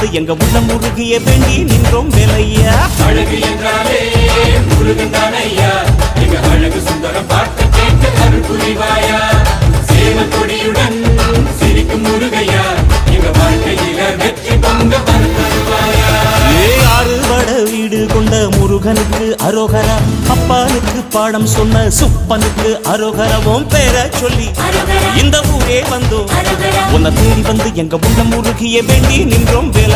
வந்து எங்க உள்ளம் முருகிய வேண்டி நின்றோம் வேலையா. அழகு என்றாலே முருகன் தானையா, எங்க அழகு சுந்தரம் பார்த்து கேட்டு அருள் புரிவாயா. சேவல் கொடியுடன் சிரிக்கும் முருகையா, எங்க வாழ்க்கையில வெற்றி பொங்க தருவாயா. ஆறுபட வீடு கொண்ட முருகனுக்கு அரோகரா, அப்பானுக்கு பாடம் சொன்ன சுப்பனுக்கு அரோகரவும் பேர சொல்லி இந்த ஊரே வந்தோம் உன்னை தேடி வந்து எங்க உள்ளம் முருகிய வேண்டி நின்றோம் வேலை.